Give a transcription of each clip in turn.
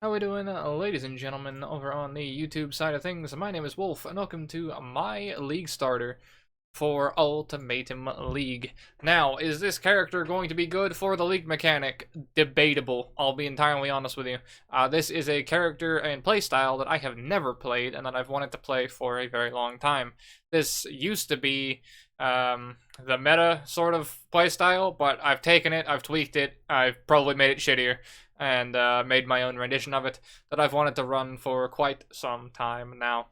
How we doing, ladies and gentlemen, over on the YouTube side of things? My name is Wolf, and welcome to my League Starter for Ultimatum League. Now, is this character going to be good for the League mechanic? Debatable, I'll be entirely honest with you. This is a character and playstyle that I have never played, and that I've wanted to play for a very long time. This used to be the meta sort of playstyle, but I've taken it, I've tweaked it, I've probably made it shittier, and made my own rendition of it that I've wanted to run for quite some time now.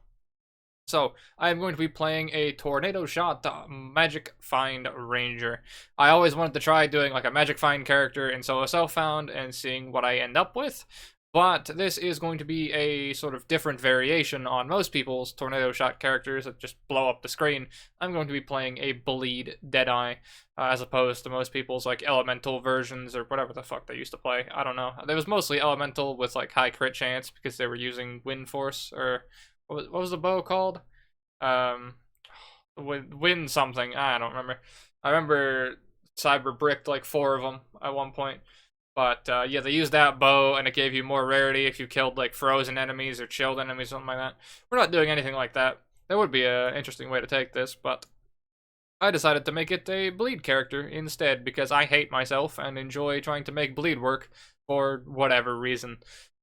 So, I'm going to be playing a Tornado Shot Magic Find Ranger. I always wanted to try doing like a Magic Find character in Solo Self-Found and seeing what I end up with, but this is going to be a sort of different variation on most people's Tornado Shot characters that just blow up the screen. I'm going to be playing a Bleed Deadeye, as opposed to most people's like Elemental versions or whatever the fuck they used to play. I don't know. There was mostly Elemental with like high crit chance because they were using Wind Force, or what was the bow called? Wind something. I don't remember. I remember Cyber bricked like 4 of them at one point. But yeah, they used that bow, and it gave you more rarity if you killed like frozen enemies or chilled enemies, something like that. We're not doing anything like that. That would be an interesting way to take this, but I decided to make it a bleed character instead because I hate myself and enjoy trying to make bleed work for whatever reason.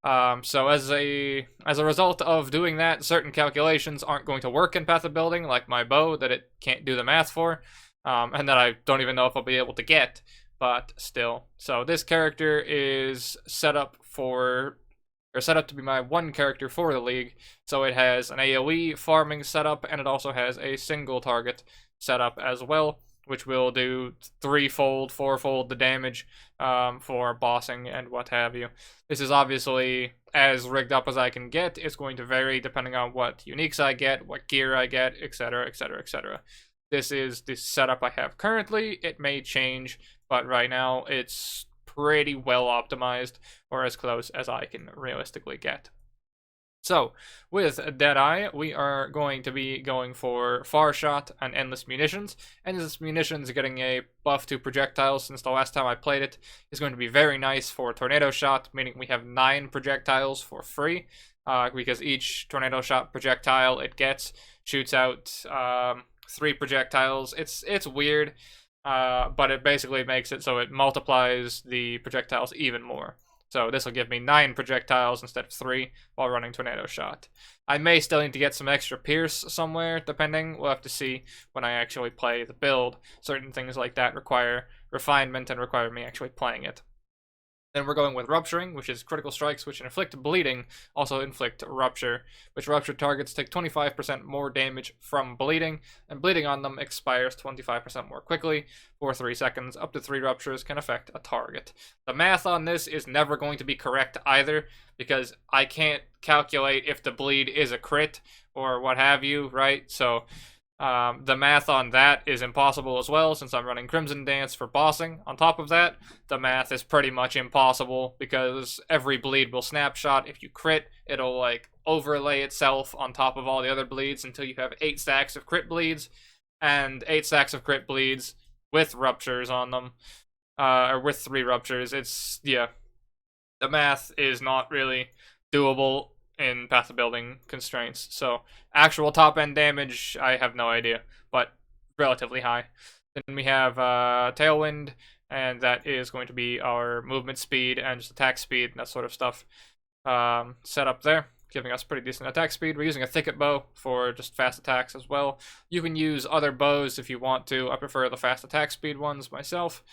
So as a result of doing that, certain calculations aren't going to work in Path of Building, like my bow that it can't do the math for, and that I don't even know if I'll be able to get. But still, so this character is set up to be my one character for the league. So it has an AoE farming setup, and it also has a single target setup as well, which will do 3-fold, 4-fold the damage for bossing and what have you. This is obviously as rigged up as I can get. It's going to vary depending on what uniques I get, what gear I get, etc., etc., etc. This is the setup I have currently. It may change, but right now it's pretty well optimized, or as close as I can realistically get. So, with Deadeye, we are going to be going for Far Shot and Endless Munitions. Endless Munitions getting a buff to projectiles since the last time I played it is going to be very nice for Tornado Shot, meaning we have 9 projectiles for free, because each Tornado Shot projectile it gets shoots out 3 projectiles. It's weird, but it basically makes it so it multiplies the projectiles even more. So this will give me 9 projectiles instead of 3 while running Tornado Shot. I may still need to get some extra Pierce somewhere, depending. We'll have to see when I actually play the build. Certain things like that require refinement and require me actually playing it. Then we're going with Rupturing, which is critical strikes which inflict bleeding, also inflict rupture, which ruptured targets take 25% more damage from bleeding, and bleeding on them expires 25% more quickly for 3 seconds. Up to 3 ruptures can affect a target. The math on this is never going to be correct either, because I can't calculate if the bleed is a crit or what have you, right? So the math on that is impossible as well, since I'm running Crimson Dance for bossing. On top of that, the math is pretty much impossible, because every bleed will snapshot. If you crit, it'll like overlay itself on top of all the other bleeds until you have 8 stacks of crit bleeds, and 8 stacks of crit bleeds with ruptures on them, or with 3 ruptures. Yeah, the math is not really doable in Path of Building constraints. So actual top end damage, I have no idea, but relatively high. Then we have Tailwind, and that is going to be our movement speed and just attack speed and that sort of stuff set up there, giving us pretty decent attack speed. We're using a Thicket Bow for just fast attacks as well. You can use other bows if you want to. I prefer the fast attack speed ones myself.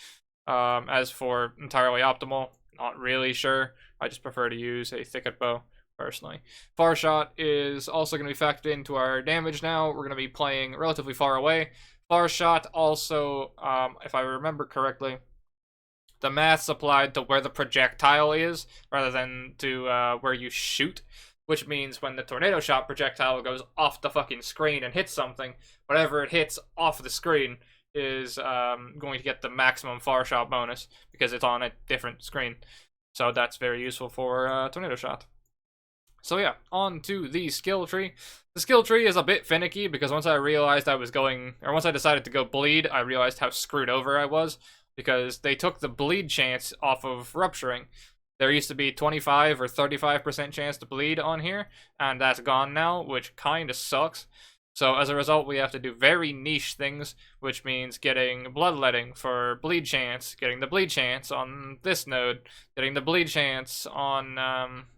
As for entirely optimal, not really sure. I just prefer to use a Thicket Bow personally. Far Shot is also going to be factored into our damage now. We're going to be playing relatively far away. Far Shot also, if I remember correctly, the math's applied to where the projectile is rather than to where you shoot, which means when the Tornado Shot projectile goes off the fucking screen and hits something, whatever it hits off the screen is going to get the maximum Far Shot bonus because it's on a different screen. So that's very useful for Tornado Shot. So yeah, on to the skill tree. The skill tree is a bit finicky because once I decided to go bleed, I realized how screwed over I was, because they took the bleed chance off of rupturing. There used to be 25 or 35% chance to bleed on here, and that's gone now, which kind of sucks. So as a result, we have to do very niche things, which means getting bloodletting for bleed chance, getting the bleed chance on this node, getting the bleed chance on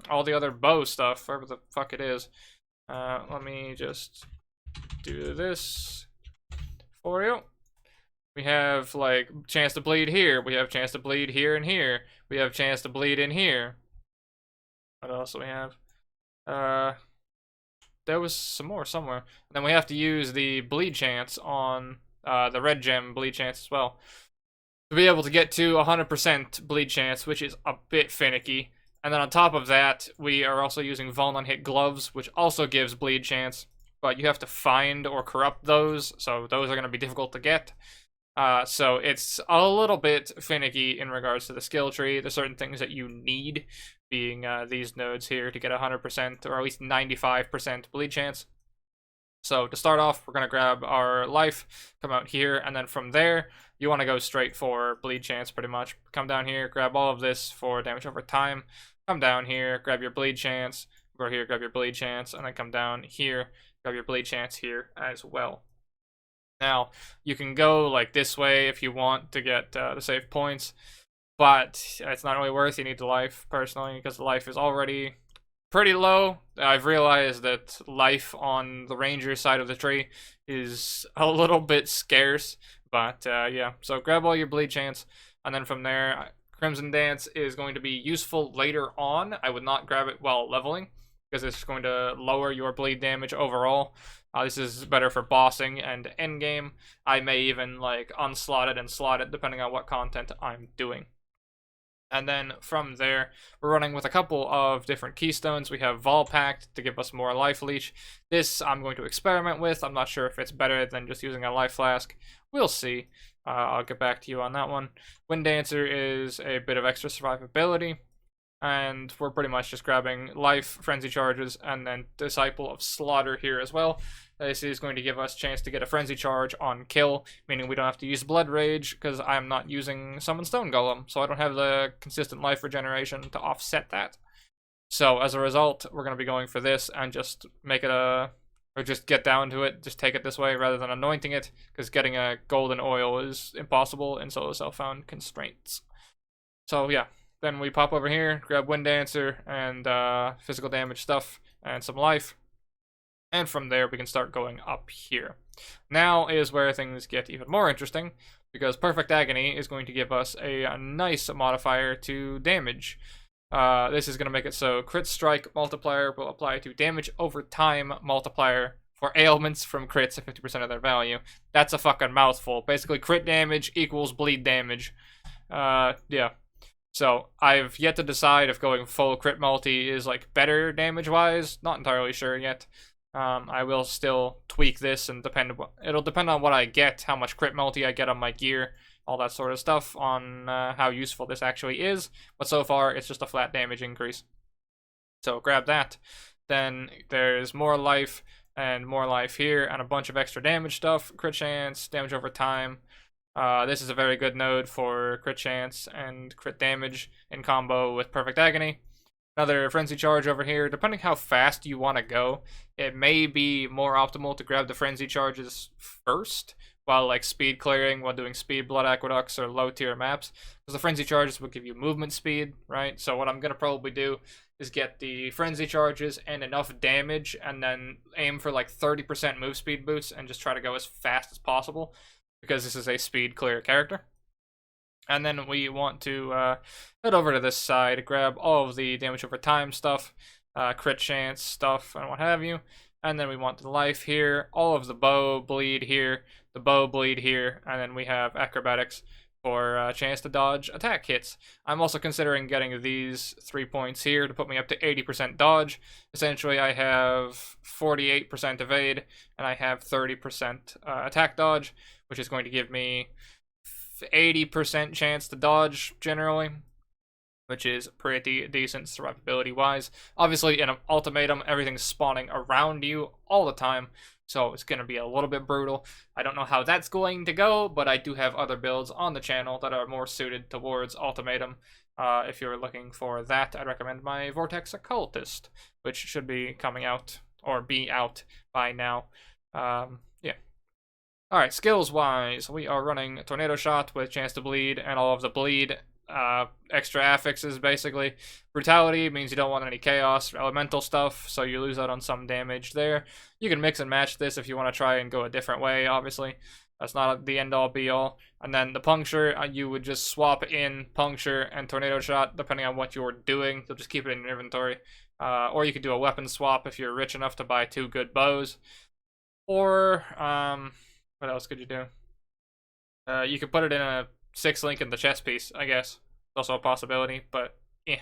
all the other bow stuff, wherever the fuck it is. Let me just do this for you. We have, like, chance to bleed here. We have chance to bleed here and here. We have chance to bleed in here. What else do we have? There was some more somewhere. And then we have to use the bleed chance on the red gem bleed chance as well, to be able to get to 100% bleed chance, which is a bit finicky. And then on top of that, we are also using Vuln on hit gloves, which also gives bleed chance. But you have to find or corrupt those, so those are going to be difficult to get. So it's a little bit finicky in regards to the skill tree. There's certain things that you need, being these nodes here, to get 100% or at least 95% bleed chance. So to start off, we're going to grab our life, come out here, and then from there, you want to go straight for bleed chance pretty much. Come down here, grab all of this for damage over time. Come down here, grab your bleed chance. Go here, grab your bleed chance, and then come down here, grab your bleed chance here as well. Now, you can go like this way if you want to get the save points, but it's not really worth. You need the life, personally, because the life is already pretty low. I've realized that life on the ranger side of the tree is a little bit scarce, but yeah. So grab all your bleed chance, and then from there, Crimson Dance is going to be useful later on. I would not grab it while leveling, because it's going to lower your bleed damage overall. This is better for bossing and endgame. I may even like unslot it and slot it depending on what content I'm doing. And then from there, we're running with a couple of different keystones. We have Vol Pact to give us more life leech. This I'm going to experiment with. I'm not sure if it's better than just using a life flask. We'll see. I'll get back to you on that one. Wind Dancer is a bit of extra survivability. And we're pretty much just grabbing life, frenzy charges, and then Disciple of Slaughter here as well. This is going to give us a chance to get a frenzy charge on kill, meaning we don't have to use Blood Rage, because I'm not using Summon Stone Golem, so I don't have the consistent life regeneration to offset that. So as a result, we're going to be going for this and just make it or just get down to it, just take it this way rather than anointing it, because getting a golden oil is impossible in solo self-found constraints. So yeah. Then we pop over here, grab Wind Dancer and physical damage stuff and some life. And from there, we can start going up here. Now is where things get even more interesting, because Perfect Agony is going to give us a nice modifier to damage. This is going to make it so Crit Strike multiplier will apply to damage over time multiplier for ailments from crits at 50% of their value. That's a fucking mouthful. Basically, crit damage equals bleed damage. Yeah. So I've yet to decide if going full crit multi is like better damage-wise. Not entirely sure yet. I will still tweak this and it'll depend on what I get, how much crit multi I get on my gear, all that sort of stuff, on how useful this actually is. But so far, it's just a flat damage increase. So grab that. Then there's more life and more life here, and a bunch of extra damage stuff. Crit chance, damage over time. This is a very good node for crit chance and crit damage in combo with Perfect Agony. Another Frenzy Charge over here. Depending how fast you want to go, it may be more optimal to grab the Frenzy Charges first, while like speed clearing, while doing speed blood aqueducts or low tier maps, because the Frenzy Charges will give you movement speed, right? So what I'm going to probably do is get the Frenzy Charges and enough damage, and then aim for like 30% move speed boosts and just try to go as fast as possible, because this is a speed clear character. And then we want to head over to this side, grab all of the damage over time stuff, crit chance stuff, and what have you. And then we want the life here, all of the bow bleed here, the bow bleed here, and then we have acrobatics for a chance to dodge attack hits. I'm also considering getting these 3 points here to put me up to 80% dodge. Essentially, I have 48% evade, and I have 30% attack dodge, which is going to give me 80% chance to dodge generally, which is pretty decent survivability wise. Obviously, in an Ultimatum, everything's spawning around you all the time, so it's going to be a little bit brutal. I don't know how that's going to go, but I do have other builds on the channel that are more suited towards Ultimatum. if you're looking for that, I'd recommend my Vortex Occultist, which should be coming out, or be out by now. Yeah. Alright, skills-wise, we are running Tornado Shot with chance to bleed, and all of the bleed extra affixes, basically. Brutality means you don't want any chaos or elemental stuff, so you lose out on some damage there. You can mix and match this if you want to try and go a different way, obviously. That's not the end-all, be-all. And then the Puncture, you would just swap in Puncture and Tornado Shot, depending on what you're doing. You'll just keep it in your inventory. Or you could do a weapon swap if you're rich enough to buy 2 good bows. Or, what else could you do? You could put it in a 6-link in the chest piece, I guess. It's also a possibility, but yeah.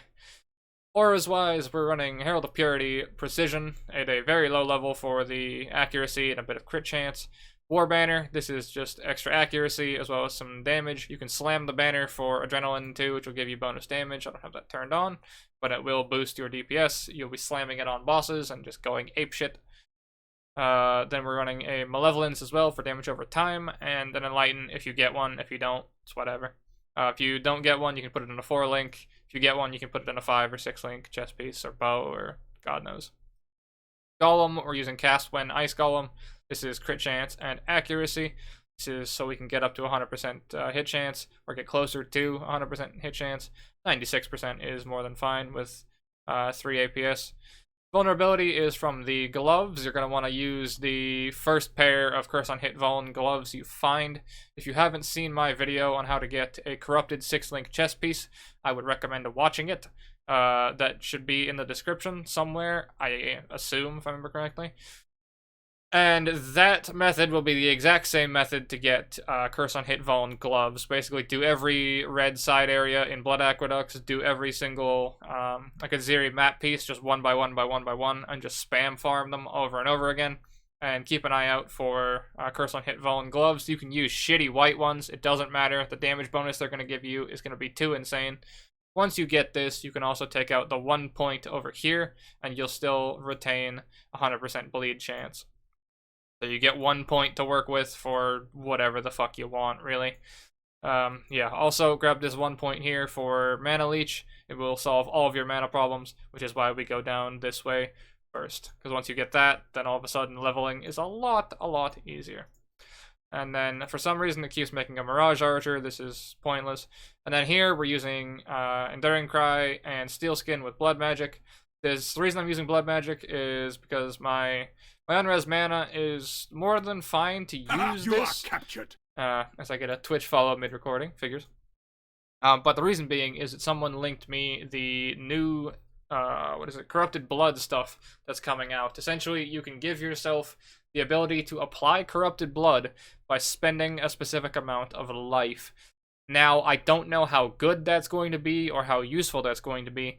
Auras-wise, we're running Herald of Purity Precision at a very low level for the accuracy and a bit of crit chance. War Banner, this is just extra accuracy as well as some damage. You can slam the banner for Adrenaline too, which will give you bonus damage. I don't have that turned on, but it will boost your DPS. You'll be slamming it on bosses and just going apeshit. Then we're running a Malevolence as well for damage over time, and an Enlighten if you get one. If you don't, it's whatever. If you don't get one, you can put it in a 4-link. If you get one, you can put it in a 5 or 6-link chest piece or bow or God knows. Golem, we're using Cast When Ice Golem. This is crit chance and accuracy. This is so we can get up to 100% hit chance or get closer to 100% hit chance. 96% is more than fine with 3 APS. Vulnerability is from the gloves. You're going to want to use the first pair of Curse on Hit Vuln gloves you find. If you haven't seen my video on how to get a corrupted 6-link chest piece, I would recommend watching it. That should be in the description somewhere, I assume, if I remember correctly. And that method will be the exact same method to get Curse on Hit Vuln gloves. Basically, do every red side area in Blood Aqueducts, do every single, like a Zeri map piece, just 1 by 1 by 1 by 1, and just spam farm them over and over again. And keep an eye out for Curse on Hit Vuln gloves. You can use shitty white ones, it doesn't matter. The damage bonus they're going to give you is going to be too insane. Once you get this, you can also take out the 1 point over here, and you'll still retain 100% bleed chance. So you get 1 point to work with for whatever the fuck you want, really. Yeah, also grab this 1 point here for Mana Leech. It will solve all of your mana problems, which is why we go down this way first. Because once you get that, then all of a sudden leveling is a lot easier. And then for some reason it keeps making a Mirage Archer. This is pointless. And then here we're using Enduring Cry and Steel Skin with Blood Magic. The reason I'm using Blood Magic is because my unres mana is more than fine to use this. Are captured. As I get a Twitch follow mid-recording, figures. But the reason being is that someone linked me the new, Corrupted Blood stuff that's coming out. Essentially, you can give yourself the ability to apply Corrupted Blood by spending a specific amount of life. Now, I don't know how good that's going to be or how useful that's going to be,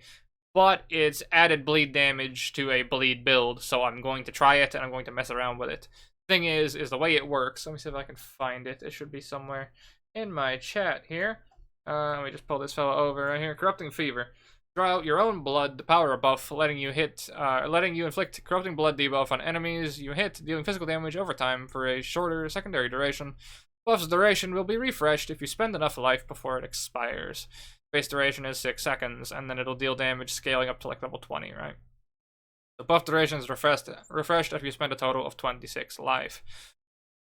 but it's added bleed damage to a bleed build, so I'm going to try it and I'm going to mess around with it. Thing is the way it works. Let me see if I can find it. It should be somewhere in my chat here. Let me just pull this fella over right here. Corrupting Fever. Draw out your own blood, the power buff, letting you inflict corrupting blood debuff on enemies you hit, dealing physical damage over time for a shorter secondary duration. Buff's duration will be refreshed if you spend enough life before it expires. Base duration is 6 seconds, and then it'll deal damage scaling up to like level 20, right? The buff duration is refreshed if you spend a total of 26 life.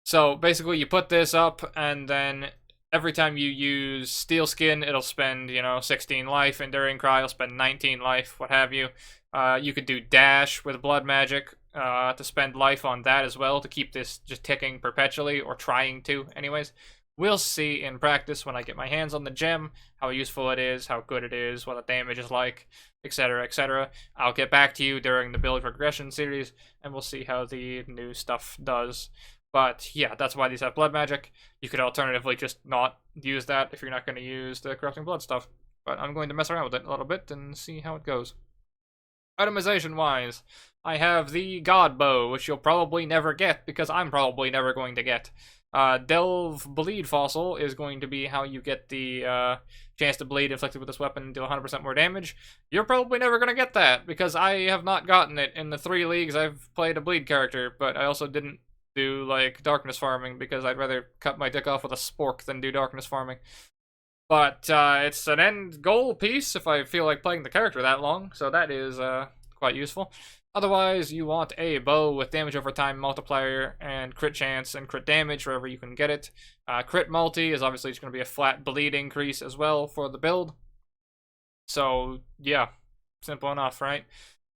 So basically you put this up, and then every time you use Steel Skin, it'll spend, 16 life. Enduring Cry will spend 19 life, what have you. You could do Dash with Blood Magic to spend life on that as well, to keep this just ticking perpetually, or trying to, anyways. We'll see in practice when I get my hands on the gem, how useful it is, how good it is, what the damage is like, etc, etc. I'll get back to you during the build progression series, and we'll see how the new stuff does. But yeah, that's why these have Blood Magic. You could alternatively just not use that if you're not going to use the Corrupting Blood stuff. But I'm going to mess around with it a little bit and see how it goes. Itemization-wise, I have the God Bow, which you'll probably never get, because I'm probably never going to get. Delve Bleed Fossil is going to be how you get the chance to bleed inflicted with this weapon, deal 100% more damage. You're probably never going to get that, because I have not gotten it in the 3 leagues I've played a bleed character, but I also didn't do, darkness farming, because I'd rather cut my dick off with a spork than do darkness farming. But it's an end goal piece if I feel like playing the character that long, so that is quite useful. Otherwise, you want a bow with damage over time multiplier and crit chance and crit damage wherever you can get it. Crit multi is obviously just going to be a flat bleed increase as well for the build. So, yeah, simple enough, right?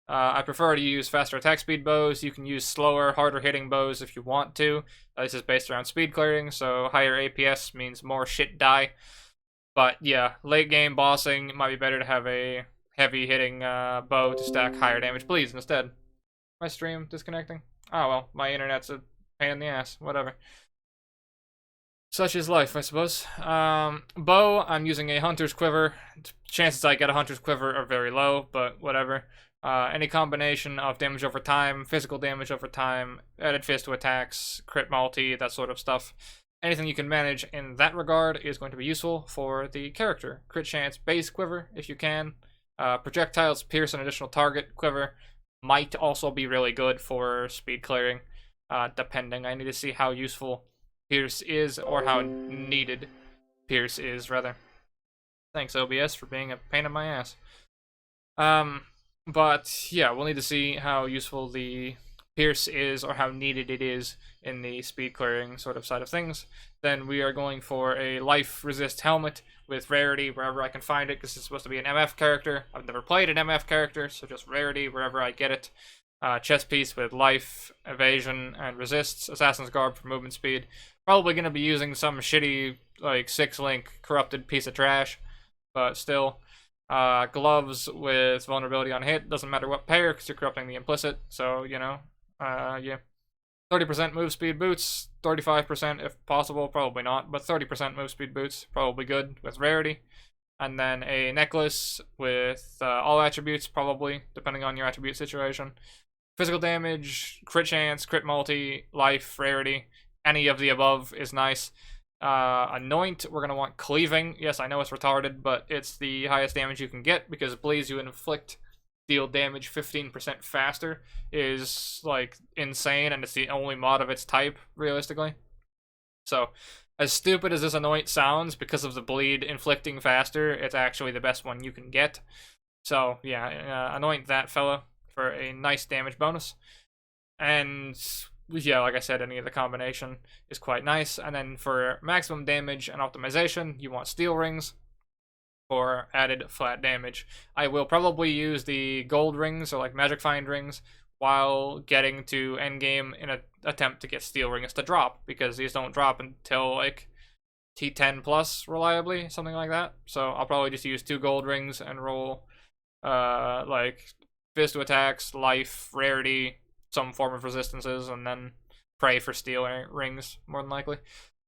I prefer to use faster attack speed bows. You can use slower, harder hitting bows if you want to. This is based around speed clearing, so higher APS means more shit die. But yeah, late game bossing, it might be better to have a heavy hitting bow to stack higher damage bleeds instead. My stream disconnecting? Oh well, my internet's a pain in the ass. Whatever. Such is life, I suppose. Bow, I'm using a Hunter's Quiver. Chances I get a Hunter's Quiver are very low, but whatever. Any combination of damage over time, physical damage over time, added fist to attacks, crit multi, that sort of stuff. Anything you can manage in that regard is going to be useful for the character. Crit chance base quiver, if you can. Projectiles pierce an additional target quiver might also be really good for speed clearing, depending. I need to see how useful pierce is, or how needed pierce is, rather. Thanks, OBS, for being a pain in my ass. But yeah, we'll need to see how useful the pierce is, or how needed it is in the speed clearing sort of side of things. Then we are going for a life resist helmet with rarity wherever I can find it, because it's supposed to be an MF character. I've never played an MF character, so just rarity wherever I get it. Chest piece with life, evasion, and resists. Assassin's Garb for movement speed. Probably going to be using some shitty, like, 6-link corrupted piece of trash, but still. Gloves with vulnerability on hit. Doesn't matter what pair, because you're corrupting the implicit, so, you know. Yeah. 30% move speed boots, 35% if possible, probably not, but 30% move speed boots, probably good with rarity. And then a necklace with all attributes, probably, depending on your attribute situation. Physical damage, crit chance, crit multi, life, rarity, any of the above is nice. Anoint, we're going to want cleaving. Yes, I know it's retarded, but it's the highest damage you can get, because bleeds you inflict deal damage 15% faster is, like, insane, and it's the only mod of its type, realistically. So, as stupid as this Anoint sounds, because of the bleed inflicting faster, it's actually the best one you can get. So, yeah, Anoint that fella for a nice damage bonus. And, yeah, like I said, any of the combination is quite nice. And then for maximum damage and optimization, you want steel rings for added flat damage. I will probably use the gold rings, or like magic find rings, while getting to endgame in an attempt to get steel rings to drop, because these don't drop until like T10 plus reliably, something like that. So I'll probably just use 2 gold rings and roll like fist to attacks, life, rarity, some form of resistances, and then pray for steel rings, more than likely.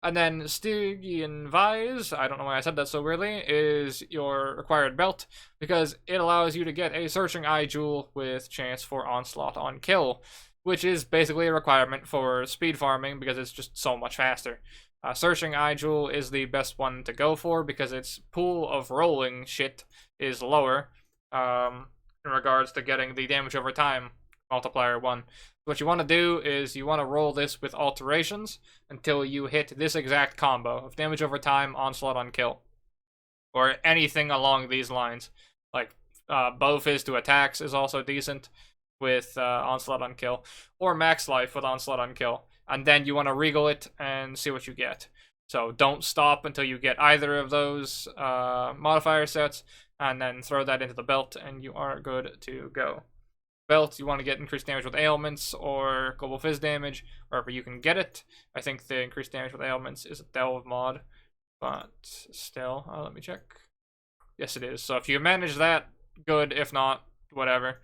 And then Stygian Vise, I don't know why I said that so weirdly, is your required belt, because it allows you to get a Searching Eye Jewel with chance for Onslaught on kill, which is basically a requirement for speed farming, because it's just so much faster. Searching Eye Jewel is the best one to go for, because its pool of rolling shit is lower in regards to getting the damage over time multiplier 1. What you want to do is you want to roll this with alterations until you hit this exact combo of damage over time, onslaught on kill, or anything along these lines. Like bow fizz to attacks is also decent with onslaught on kill, or max life with onslaught on kill. And then you want to regal it and see what you get. So don't stop until you get either of those modifier sets, and then throw that into the belt, and you are good to go. Belt, you want to get increased damage with ailments or global fizz damage wherever you can get it. I think the increased damage with ailments is a delve mod, but still, let me check. Yes, it is. So if you manage that, good. If not, whatever.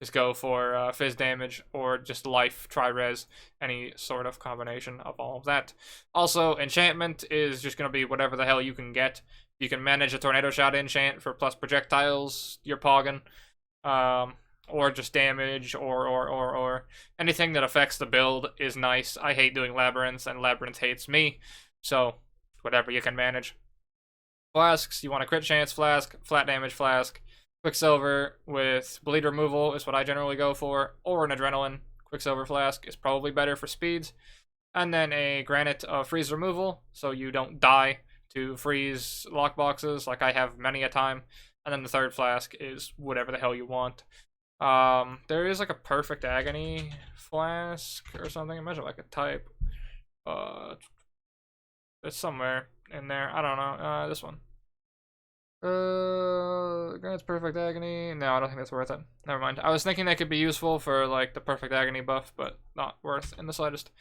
Just go for fizz damage or just life, tri-res, any sort of combination of all of that. Also, enchantment is just going to be whatever the hell you can get. You can manage a tornado shot enchant for plus projectiles, you're pogging. Or just damage, or anything that affects the build is nice. I hate doing Labyrinth, and Labyrinth hates me, so whatever you can manage. Flasks, you want a crit chance flask, flat damage flask. Quicksilver with bleed removal is what I generally go for, or an adrenaline. Quicksilver flask is probably better for speeds. And then a granite of freeze removal, so you don't die to freeze lockboxes, like I have many a time. And then the third flask is whatever the hell you want. There is like a perfect agony flask or something. Imagine like a type. It's somewhere in there. I don't know. This one. Grants perfect agony. No, I don't think that's worth it. Never mind. I was thinking that could be useful for like the perfect agony buff, but not worth in the slightest.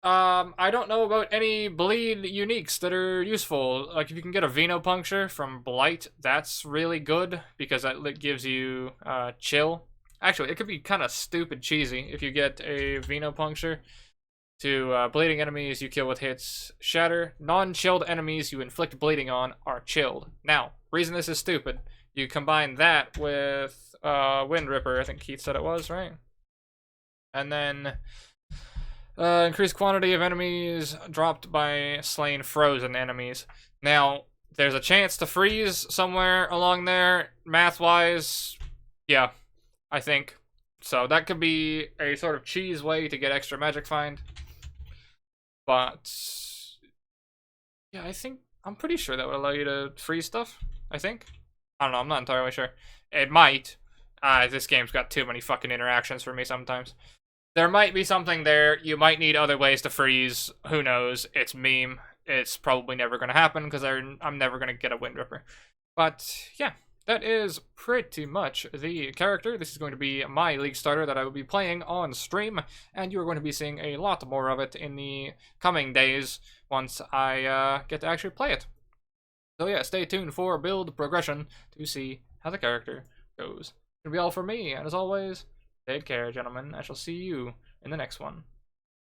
I don't know about any bleed uniques that are useful. Like if you can get a Venopuncture from Blight, that's really good because that gives you chill. Actually, it could be kind of stupid cheesy if you get a Venopuncture to bleeding enemies you kill with hits shatter. Non-chilled enemies you inflict bleeding on are chilled. Now, reason this is stupid, you combine that with Wind Ripper, I think Keith said it was, right? And then increased quantity of enemies dropped by slain frozen enemies. Now, there's a chance to freeze somewhere along there, math-wise. Yeah, I think. So that could be a sort of cheese way to get extra magic find. But yeah, I'm pretty sure that would allow you to freeze stuff. I think. I don't know, I'm not entirely sure. It might. This game's got too many fucking interactions for me sometimes. There might be something there. You might need other ways to freeze. Who knows? It's meme. It's probably never going to happen because I'm never going to get a Wind Ripper. But yeah, that is pretty much the character. This is going to be my League starter that I will be playing on stream, and you are going to be seeing a lot more of it in the coming days once I get to actually play it. So yeah, stay tuned for build progression to see how the character goes. It'll be all for me, and as always, take care, gentlemen. I shall see you in the next one.